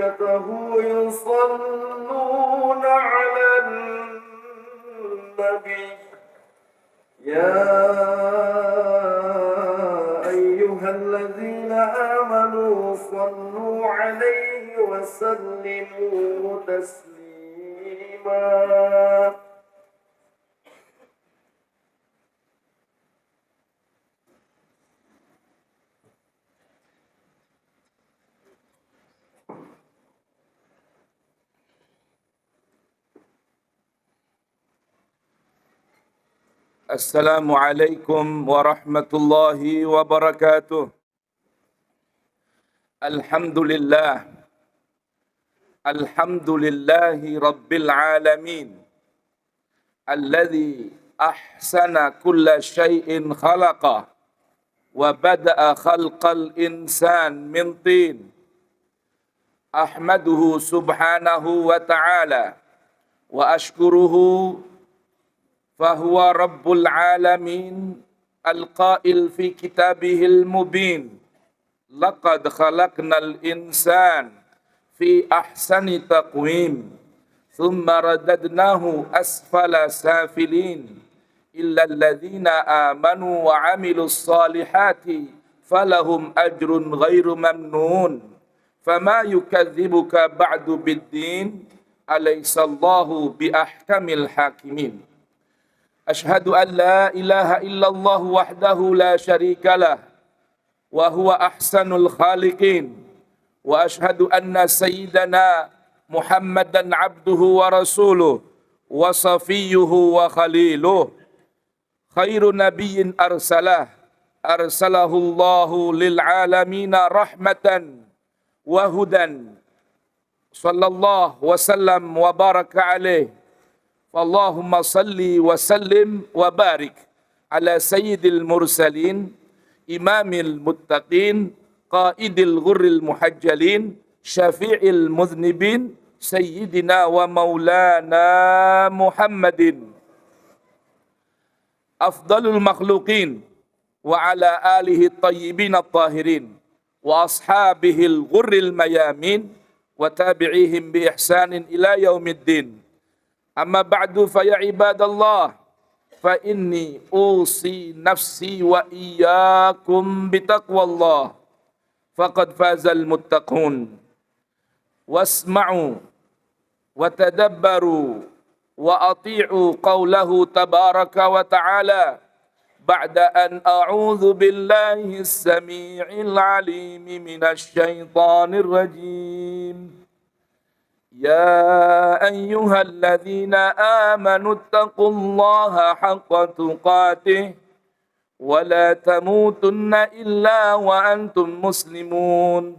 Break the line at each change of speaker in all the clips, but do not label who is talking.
وملائكته يصلون على النبي يا أيها الذين آمنوا صلوا عليه وسلموا تسليما.
Assalamualaikum warahmatullahi wabarakatuh. Alhamdulillah. Alhamdulillahi rabbil alamin. Alladhi ahsana kulla shay'in khalaqa wa bada'a khalqal insan min tin. Ahmaduhu subhanahu wa ta'ala wa ashkuruhu فهو رب العالمين القائل في كتابه المبين لقد خلقنا الإنسان في أحسن تقويم ثم رددناه أسفل سافلين إلا الذين آمنوا وعملوا الصالحات فلهم أجر غير ممنون فما يكذبك بعد بالدين أليس الله بأحكم الحاكمين. أشهد أن لا إله إلا الله وحده لا شريك له وهو أحسن الخالقين وأشهد أن سيدنا محمدا عبده ورسوله وصفيه وخليله خير نبي أرسله الله للعالمين رحمة وهدى صلى الله وسلم وبارك عليه. Allahumma salli wa sallim wa barik ala sayyidil mursalin imamil muttaqin qaidil ghurril muhajjalin syafi'il muznibin sayyidina wa maulana Muhammadin afdalul makhluqin wa ala alihi tayyibin at-tahirin wa ashabihil ghurril mayamin wa tabi'ihim bi ihsanin ila yaumiddin. Amma ba'du fa ya ibadallah fa inni usi nafsi wa iyyakum bitaqwallah faqad fazal muttaqun wasma'u wa tadabbaru wa ati'u qawlahu tabaraka wa ta'ala ba'da an a'udzu billahi as-sami'il 'alim minasy syaithanir rajim. يا أيها الذين آمنوا اتقوا الله حق تقاته ولا تموتن إلا وأنتم مسلمون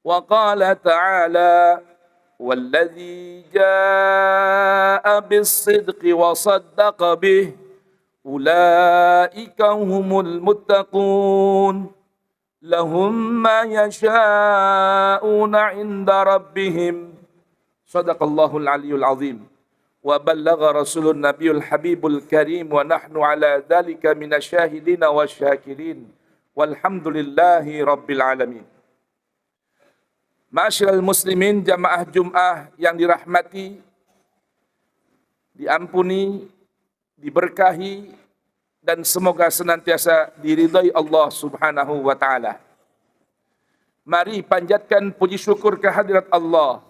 وقال تعالى والذي جاء بالصدق وصدق به أولئك هم المتقون لهم ما يشاءون عند ربهم Sadaqallahul aliyul azim wa ballagha rasulun nabiyul habibul karim wa nahnu ala dhalika minasyahidina wasyakirin walhamdulillahi rabbil alamin. Ma'asyiral muslimin, jamaah Jum'ah yang dirahmati, diampuni, diberkahi dan semoga senantiasa diridhai Allah Subhanahu wa taala. Mari panjatkan puji syukur kehadirat Allah.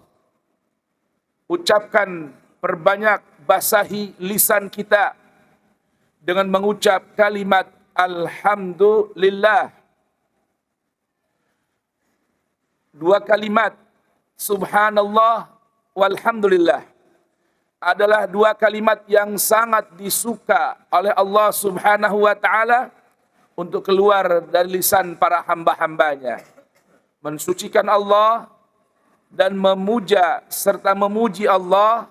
Ucapkan, perbanyak basahi lisan kita dengan mengucap kalimat Alhamdulillah. Dua kalimat Subhanallah walhamdulillah adalah dua kalimat yang sangat disuka oleh Allah Subhanahu wa ta'ala untuk keluar dari lisan para hamba-hambanya. Mensucikan Allah dan memuja serta memuji Allah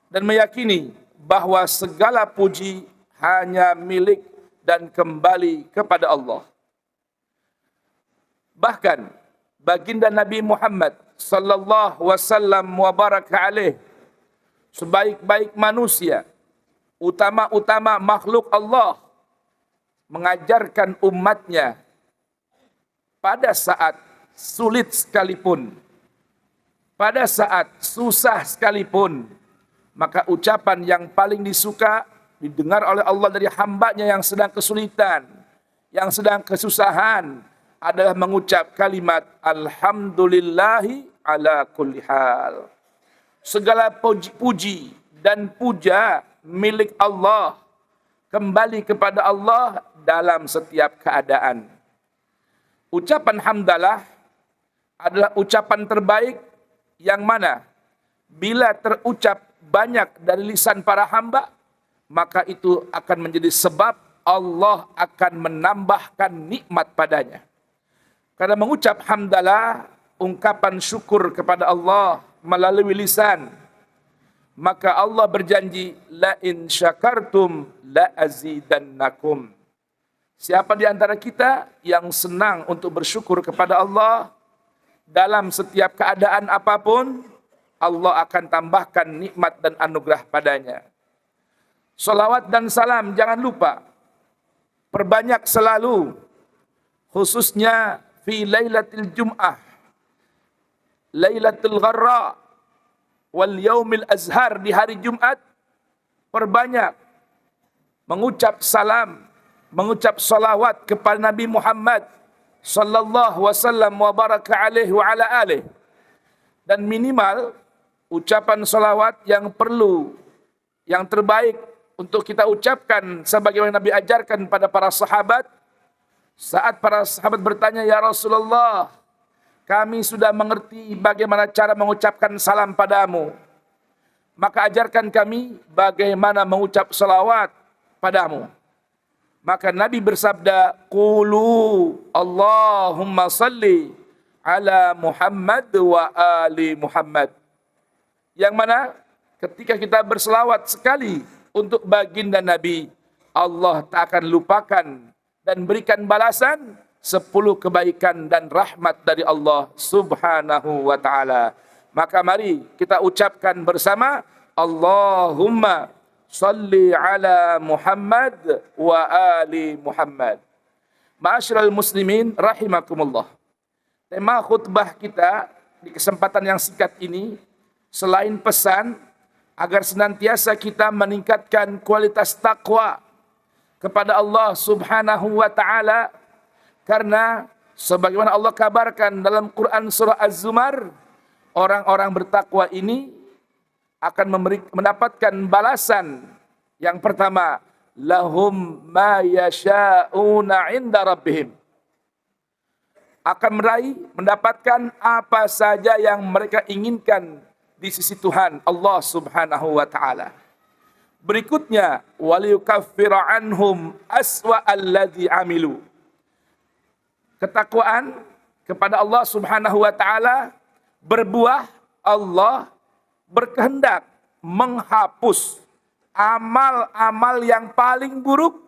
dan meyakini bahwa segala puji hanya milik dan kembali kepada Allah. Bahkan baginda Nabi Muhammad sallallahu wasallam wa baraka alaih, sebaik-baik manusia, utama-utama makhluk Allah, mengajarkan umatnya pada saat sulit sekalipun, pada saat susah sekalipun, maka ucapan yang paling disuka didengar oleh Allah dari hambanya yang sedang kesulitan, yang sedang kesusahan, adalah mengucap kalimat alhamdulillahi ala kulli hal. Segala puji dan puja milik Allah, kembali kepada Allah dalam setiap keadaan. Ucapan hamdalah adalah ucapan terbaik yang mana bila terucap banyak dari lisan para hamba, maka itu akan menjadi sebab Allah akan menambahkan nikmat padanya. Karena mengucap hamdalah, ungkapan syukur kepada Allah melalui lisan, maka Allah berjanji, la in syakartum la azidannakum. Siapa di antara kita yang senang untuk bersyukur kepada Allah dalam setiap keadaan apapun, Allah akan tambahkan nikmat dan anugerah padanya. Salawat dan salam jangan lupa, perbanyak selalu, khususnya fi lailatul jum'ah, lailatul gharra, wal yaumil azhar, di hari Jumat, perbanyak mengucap salam, mengucap salawat kepada Nabi Muhammad sallallahu wasallam wa baraka alaihi wa ala alihi. Dan minimal ucapan salawat yang perlu, yang terbaik untuk kita ucapkan sebagaimana Nabi ajarkan pada para sahabat. Saat para sahabat bertanya, ya Rasulullah, kami sudah mengerti bagaimana cara mengucapkan salam padamu, maka ajarkan kami bagaimana mengucap salawat padamu. Maka Nabi bersabda, qulu Allahumma salli ala Muhammad wa ali Muhammad. Yang mana ketika kita berselawat sekali untuk baginda Nabi, Allah tak akan lupakan dan berikan balasan 10 kebaikan dan rahmat dari Allah subhanahu wa ta'ala. Maka mari kita ucapkan bersama, Allahumma salli ala Muhammad wa ali Muhammad. Ma'asyiral muslimin rahimakumullah. Tema khutbah kita di kesempatan yang singkat ini, selain pesan agar senantiasa kita meningkatkan kualitas takwa kepada Allah subhanahu wa ta'ala, karena sebagaimana Allah kabarkan dalam Quran surah Az-Zumar, orang-orang bertakwa ini akan mendapatkan balasan. Yang pertama, lahum ma yasha'una 'inda rabbihim. Akan mendapatkan apa saja yang mereka inginkan di sisi Tuhan Allah subhanahu wa ta'ala. Berikutnya, waliyukaffiru anhum aswa alladhi amilu. Ketakwaan kepada Allah subhanahu wa ta'ala berbuah Allah berkehendak menghapus amal-amal yang paling buruk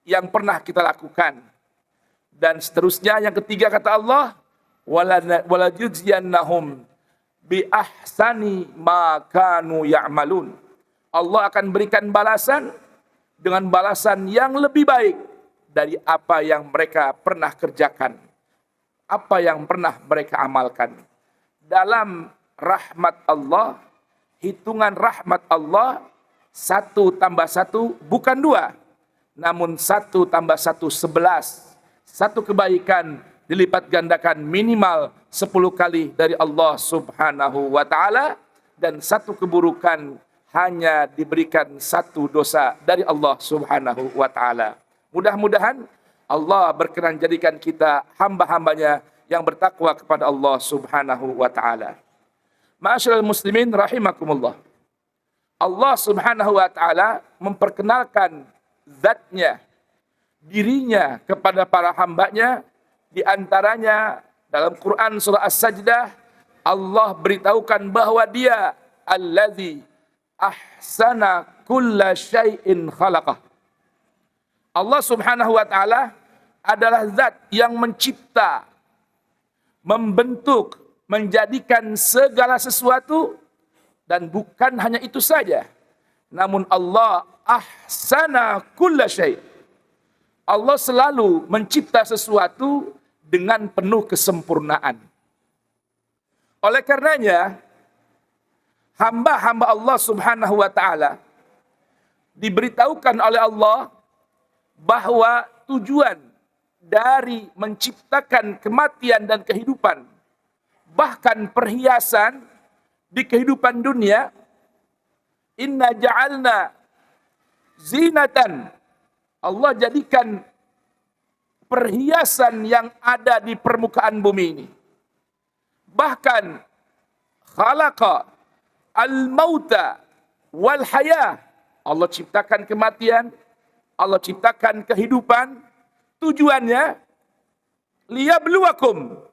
yang pernah kita lakukan. Dan seterusnya, yang ketiga kata Allah, walajuziyannahum bi ahsani ma kanu ya'malun. Allah akan berikan balasan dengan balasan yang lebih baik dari apa yang mereka pernah kerjakan, apa yang pernah mereka amalkan. Dalam rahmat Allah, hitungan rahmat Allah, 1 tambah 1 bukan 2, namun 1 tambah 1 11. 1 kebaikan dilipat gandakan minimal 10 kali dari Allah subhanahu wa ta'ala, dan 1 keburukan hanya diberikan 1 dosa dari Allah subhanahu wa ta'ala. Mudah-mudahan Allah berkenan jadikan kita hamba-hambanya yang bertakwa kepada Allah subhanahu wa ta'ala. Ma'asyiral muslimin rahimakumullah. Allah subhanahu wa ta'ala memperkenalkan zatnya, dirinya kepada para hambanya. Di antaranya dalam Quran surah As-Sajdah, Allah beritahukan bahwa dia allazi ahsana kulla syai'in khalaqah. Allah subhanahu wa ta'ala adalah zat yang mencipta, membentuk, menjadikan segala sesuatu. Dan bukan hanya itu saja, namun Allah ahsana kulla syai'. Allah selalu mencipta sesuatu dengan penuh kesempurnaan. Oleh karenanya, hamba-hamba Allah Subhanahu wa taala diberitahukan oleh Allah bahwa tujuan dari menciptakan kematian dan kehidupan, bahkan perhiasan di kehidupan dunia, inna ja'alna zinatan, Allah jadikan perhiasan yang ada di permukaan bumi ini. Bahkan khalaqa al-mauta wal hayah, Allah ciptakan kematian, Allah ciptakan kehidupan, tujuannya liyabluwakum,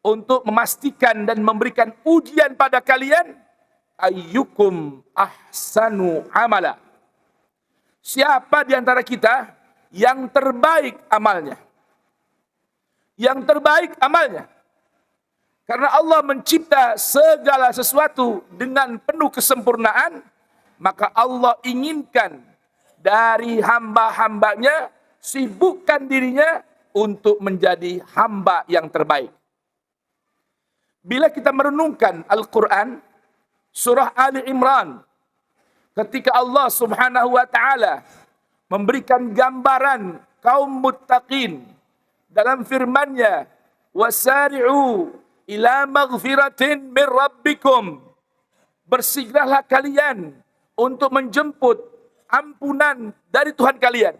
untuk memastikan dan memberikan ujian pada kalian, ayyukum ahsanu amala, siapa di antara kita yang terbaik amalnya. Yang terbaik amalnya. Karena Allah mencipta segala sesuatu dengan penuh kesempurnaan, maka Allah inginkan dari hamba-hambanya sibukkan dirinya untuk menjadi hamba yang terbaik. Bila kita merenungkan Al-Quran, surah Ali Imran, ketika Allah Subhanahu wa taala memberikan gambaran kaum muttaqin dalam firman-Nya, wasari'u ila maghfiratin min rabbikum, bersegeralah kalian untuk menjemput ampunan dari Tuhan kalian,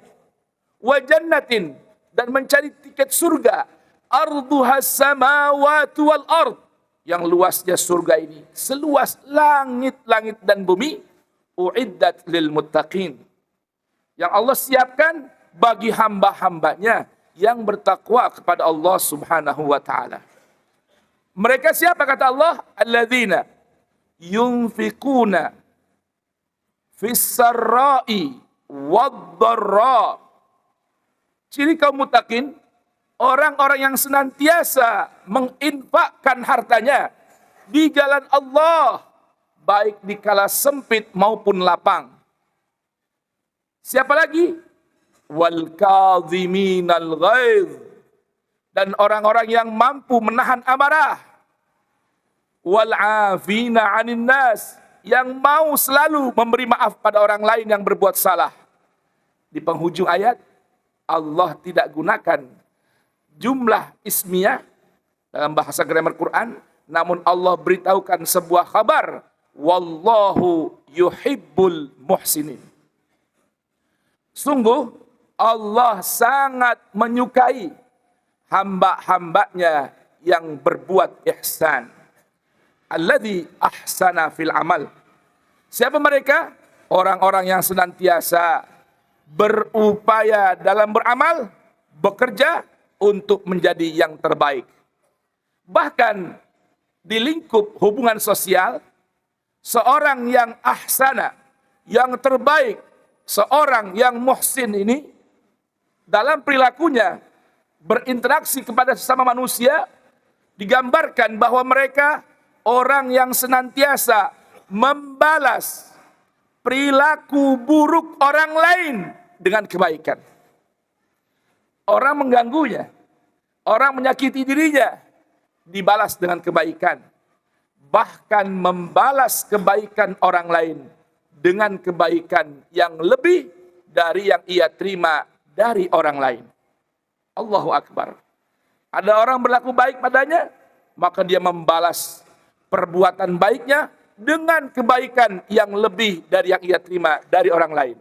wa jannatin, dan mencari tiket surga, arduhas samawati wal ard, yang luasnya surga ini seluas langit-langit dan bumi, uiddat lil muttaqin, yang Allah siapkan bagi hamba-hambanya yang bertakwa kepada Allah Subhanahu wa taala. Mereka siapa kata Allah? Alladzina yunfiquna fis sarra'i wad dharra. Ciri kaum muttaqin, orang-orang yang senantiasa menginfakkan hartanya di jalan Allah, baik di kala sempit maupun lapang. Siapa lagi? Wal kadhiminal ghaidh, dan orang-orang yang mampu menahan amarah. Wal afina 'anil nas, yang mau selalu memberi maaf pada orang lain yang berbuat salah. Di penghujung ayat, Allah tidak gunakan jumlah ismiyah dalam bahasa grammar Quran, namun Allah beritahukan sebuah kabar, wallahu yuhibbul muhsinin. Sungguh Allah sangat menyukai hamba-hambanya yang berbuat ihsan. Alladzi ahsana fil amal. Siapa mereka? Orang-orang yang senantiasa berupaya dalam beramal, bekerja untuk menjadi yang terbaik. Bahkan di lingkup hubungan sosial, seorang yang ahsana, yang terbaik, seorang yang muhsin ini, dalam perilakunya berinteraksi kepada sesama manusia, digambarkan bahwa mereka orang yang senantiasa membalas perilaku buruk orang lain dengan kebaikan. Orang mengganggunya, orang menyakiti dirinya, dibalas dengan kebaikan. Bahkan membalas kebaikan orang lain dengan kebaikan yang lebih dari yang ia terima dari orang lain. Allahu Akbar. Ada orang berlaku baik padanya, maka dia membalas perbuatan baiknya dengan kebaikan yang lebih dari yang ia terima dari orang lain.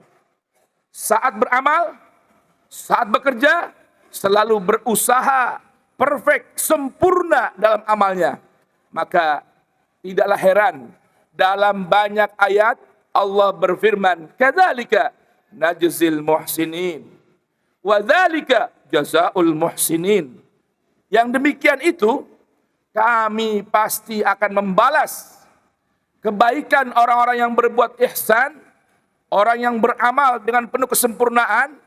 Saat beramal, saat bekerja, selalu berusaha perfect, sempurna dalam amalnya. Maka tidaklah heran dalam banyak ayat Allah berfirman, kadzalika najzil muhsinin wa dzalika jazaul muhsinin. Yang demikian itu kami pasti akan membalas kebaikan orang-orang yang berbuat ihsan, orang yang beramal dengan penuh kesempurnaan,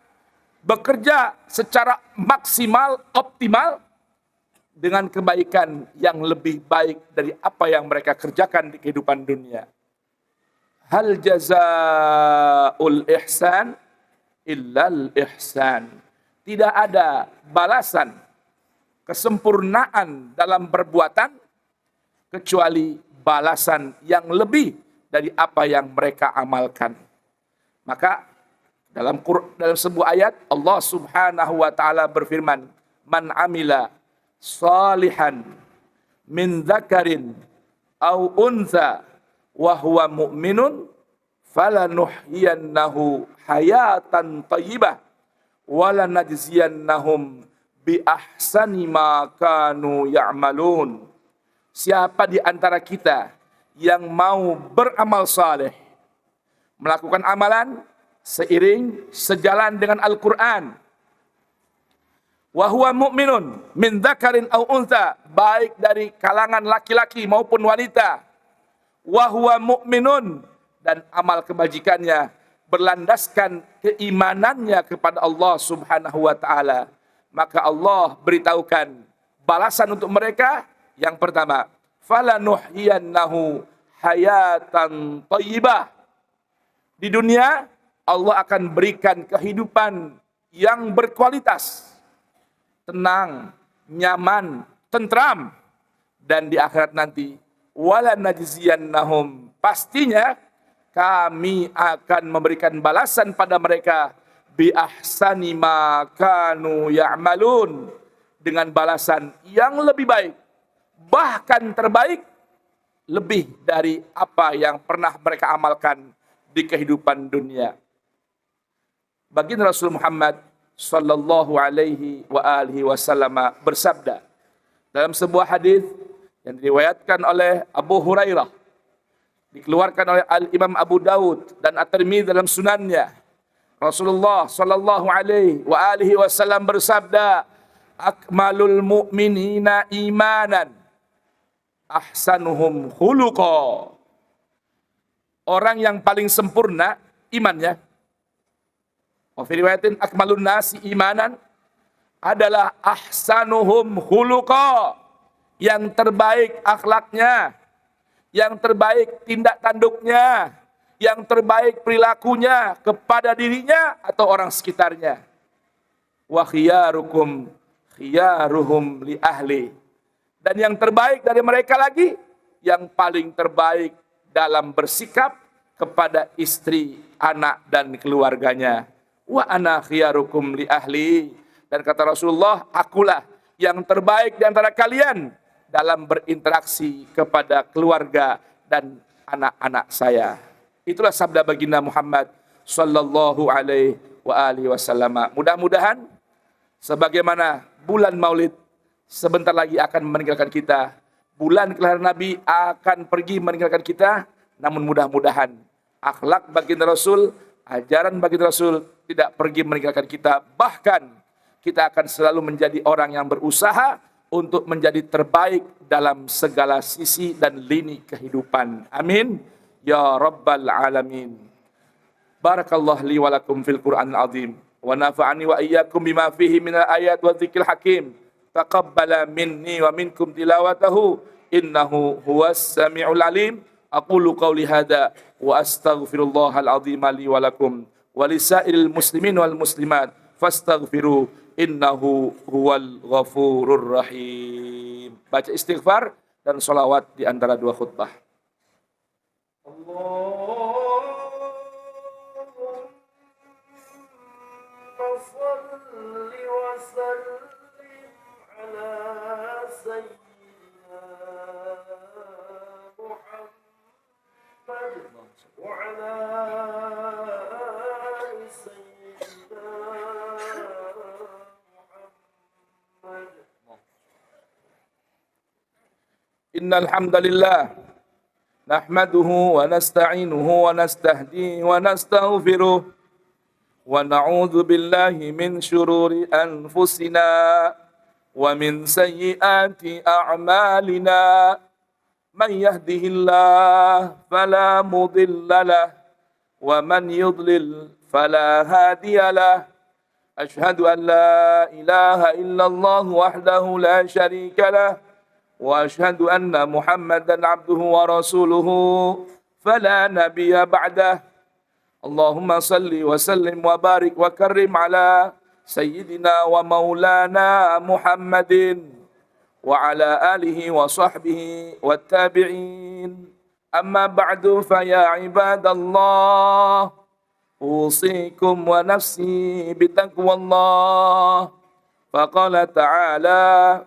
bekerja secara maksimal, optimal, dengan kebaikan yang lebih baik dari apa yang mereka kerjakan di kehidupan dunia. Hal jazaul ihsan illal ihsan. Tidak ada balasan kesempurnaan dalam perbuatan kecuali balasan yang lebih dari apa yang mereka amalkan. Maka dalam sebuah ayat Allah Subhanahu wa taala berfirman, "Man amila salihan min dzakarin au untha wa huwa mu'minun falanuhyiyannahu hayatan thayyibah wa lanajziyannahum bi ahsani ma kanu ya'malun." Siapa di antara kita yang mau beramal saleh, melakukan amalan sejalan dengan Al-Quran, wa huwa mu'minun min dzakarin aw untha, baik dari kalangan laki-laki maupun wanita, wa huwa mu'minun, dan amal kebajikannya berlandaskan keimanannya kepada Allah Subhanahu wa taala, maka Allah beritahukan balasan untuk mereka. Yang pertama, falanuhyiyannahu hayatan thayyibah. Di dunia Allah akan berikan kehidupan yang berkualitas, tenang, nyaman, tentram. Dan di akhirat nanti, wala najziyannahum, pastinya kami akan memberikan balasan pada mereka bi ahsani ma kanu ya'malun, dengan balasan yang lebih baik, bahkan terbaik, lebih dari apa yang pernah mereka amalkan di kehidupan dunia. Baginda Rasul Muhammad sallallahu alaihi wa alihi wasallam bersabda dalam sebuah hadis yang diriwayatkan oleh Abu Hurairah, dikeluarkan oleh Al-Imam Abu Daud dan At-Tirmidzi dalam sunannya. Rasulullah sallallahu alaihi wa alihi wasallam bersabda, "Akmalul mu'minina imanan, ahsanuhum khuluqa." Orang yang paling sempurna imannya, wa fi riwayatin akmalun nasi imanan, adalah ahsanuhum khuluqa, yang terbaik akhlaknya, yang terbaik tindak tanduknya, yang terbaik perilakunya kepada dirinya atau orang sekitarnya. Wa khiyarukum khiyaruhum li ahli, dan yang terbaik dari mereka lagi, yang paling terbaik dalam bersikap kepada istri, anak, dan keluarganya. Wa ana khiyarukum li ahli, dan kata Rasulullah, akulah yang terbaik di antara kalian dalam berinteraksi kepada keluarga dan anak-anak saya. Itulah sabda baginda Muhammad sallallahu alaihi wa alihi wasallam. Mudah-mudahan sebagaimana bulan Maulid sebentar lagi akan meninggalkan kita, bulan kelahiran Nabi akan pergi meninggalkan kita, namun mudah-mudahan akhlak baginda Rasul, ajaran baginda Rasul tidak pergi meninggalkan kita, bahkan kita akan selalu menjadi orang yang berusaha untuk menjadi terbaik dalam segala sisi dan lini kehidupan. Amin ya rabbal alamin. Barakallahu li wa lakum fil Qur'anil azim, wa nafa'ani wa iyyakum bima fihi minal ayat wa dzikril hakim. Taqabbala minni wa minkum tilawatahu, innahu huwas samiul alim. Aqulu qawli hadza wa astaghfirullahal azim li wa lakum wa lisairil muslimin wal muslimat fastaghfiru innahu huwal ghafurur rahim. Baca istighfar dan sholawat di antara dua khutbah.
Allahumma salli wa sallim ala sayyidina Muhammad wa ala ali sayyidina Muhammad.
Innal hamdalillah nahmaduhu wa nasta'inuhu wa nastahdihi wa nastaghfiruh wa na'udzu billahi min syururi anfusina wa min sayyiati a'malina. Man yahdihillahu fala mudilla lahu wa man yudlil fala hadiya lahu. Ashhadu an la ilaha illallah wahdahu la syarika lahu wa ashhadu anna Muhammadan abduhu wa rasuluhu fala nabiyya ba'dah. Allahumma salli wa sallim wa barik wa karrim ala sayyidina wa maulana Muhammadin wa ala alihi wa sahbihi wa tabi'in أما بعد فيا عباد الله أوصيكم ونفسي بتقوى الله. فقال تعالى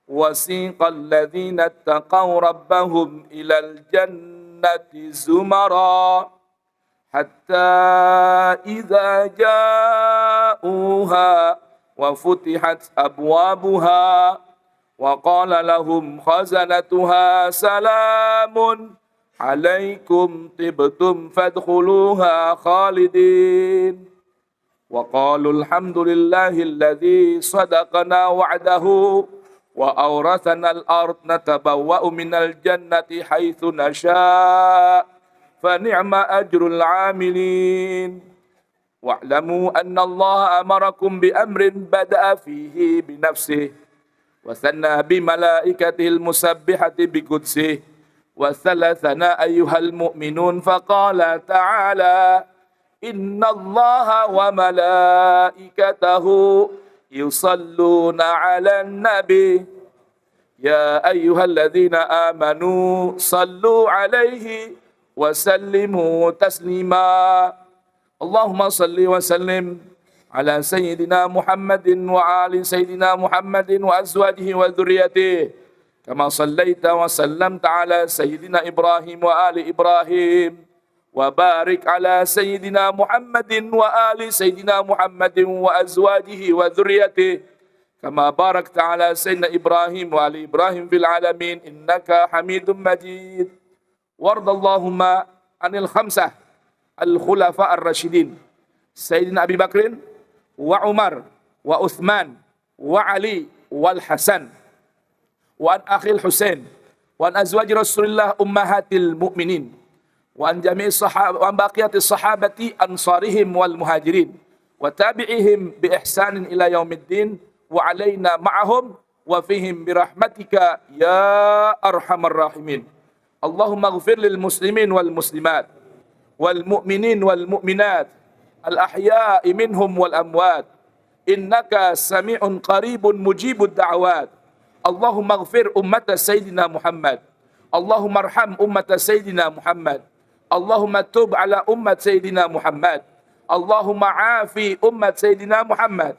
وسيق الذين اتقوا ربهم إلى الجنة زمرا حتى إذا جاءوها وفتحت أبوابها وقال لهم خزنتها سلام عليكم طبتم فادخلوها خالدين وقالوا الحمد لله الذي صدقنا وعده وأورثنا الأرض نتبوأ من الجنة حيث نشاء فنعم أجر العاملين واعلموا أن الله أمركم بأمر بدأ فيه بنفسه وثنى بملائكته المسبحة بقدسه وثلثنا أيها المؤمنون فقال تعالى إن الله وملائكته يصلون على النبي يا أيها الذين آمنوا صلوا عليه وسلموا تسليما اللهم صل وسلم على سيدنا محمد وآل سيدنا محمد وأزواجه وذريته كما صليت وسلمت على سيدنا إبراهيم وآل إبراهيم وبارك على سيدنا محمد وآل سيدنا محمد وأزواجه وذريته كما باركت على سيدنا إبراهيم وآل إبراهيم في العالمين إنك حميد مجيد وارض اللهم عن الخمسة الخلفاء الراشدين سيدنا أبي بكر وعمر وعثمان وعلي والحسن وعن أخي الحسين وعن أزواج رسول الله أمهات المؤمنين وعن جميع الصحابة وعن بقية الصحابة أنصارهم والمهاجرين وتابعهم بإحسان إلى يوم الدين وعلينا معهم وفيهم برحمتك يا أرحم الراحمين اللهم اغفر للمسلمين والمسلمات والمؤمنين والمؤمنات الأحياء منهم والأموات إنك سميع قريب مجيب الدعوات اللهم اغفر أمة سيدنا محمد اللهم ارحم أمة سيدنا محمد اللهم تب على أمة سيدنا محمد اللهم عافي أمة سيدنا محمد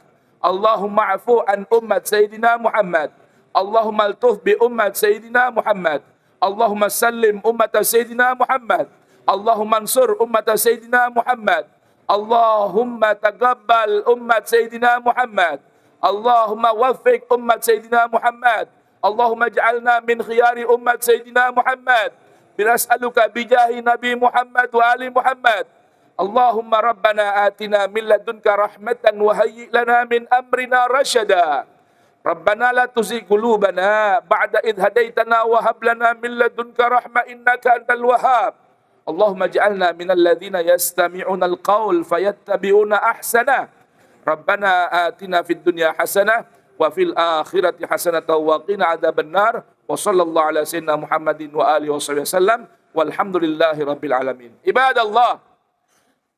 اللهم اعفو عن أمة سيدنا محمد اللهم الطف بأمة سيدنا محمد اللهم سلم أمة سيدنا محمد اللهم انصر أمة سيدنا محمد اللهم تقبل أمة سيدنا محمد اللهم وفق أمة سيدنا محمد اللهم اجعلنا من خيار أمة سيدنا محمد بنسألك بجاه نبي محمد وآل محمد اللهم ربنا آتنا من لدنك رحمة وهيئ لنا من أمرنا رشدا ربنا لا تزغ قلوبنا بعد إذ هديتنا وهب لنا من لدنك رحمة إنك أنت الوهاب اللهم اجعلنا من الذين يستمعون القول فيتبعون أحسنه ربنا آتنا في الدنيا حسنة وفي الآخرة حسنة وقنا عذاب النار وصلى الله على سيدنا محمد وآله وصحبه وسلم والحمد لله رب العالمين. Ibadallah,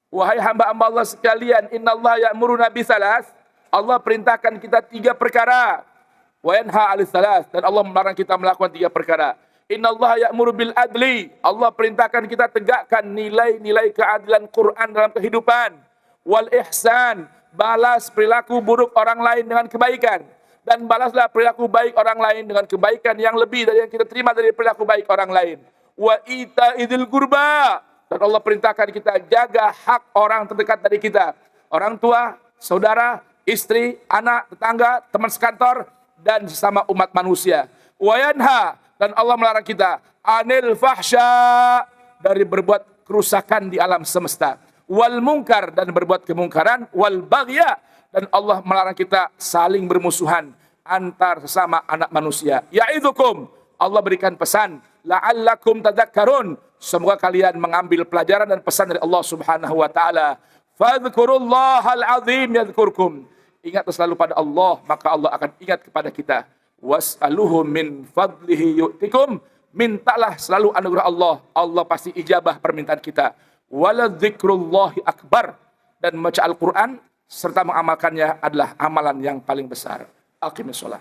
wahai hamba-hamba Allah sekalian, innallaha ya'muruna bisalas, Allah perintahkan kita 3 perkara. Wa yanha 'anil salas, dan Allah melarang kita melakukan 3 perkara. Innallaha ya'muru bil adli, Allah perintahkan kita tegakkan nilai-nilai keadilan Quran dalam kehidupan. Wal ihsan, balas perilaku buruk orang lain dengan kebaikan, dan balaslah perilaku baik orang lain dengan kebaikan yang lebih dari yang kita terima dari perilaku baik orang lain. Wa ita'idil qurba, dan Allah perintahkan kita jaga hak orang terdekat dari kita, orang tua, saudara, istri, anak, tetangga, teman sekantor, dan sesama umat manusia. Wa yanha, dan Allah melarang kita anil fahsya, dari berbuat kerusakan di alam semesta. Wal munkar, dan berbuat kemungkaran. Wal baghya, dan Allah melarang kita saling bermusuhan antar sesama anak manusia. Ya'idzukum, Allah berikan pesan, la'allakum tadhakkarun, semoga kalian mengambil pelajaran dan pesan dari Allah Subhanahu wa taala. Fadhkurullahal azim yadhkurkum, ingat selalu pada Allah, maka Allah akan ingat kepada kita. Was'aluhu min fadlihi yu'tikum, mintalah selalu anugerah Allah, Allah pasti ijabah permintaan kita. Waladzikrullahi akbar, dan membaca Al-Quran serta mengamalkannya adalah amalan yang paling besar. Aqimus shalah.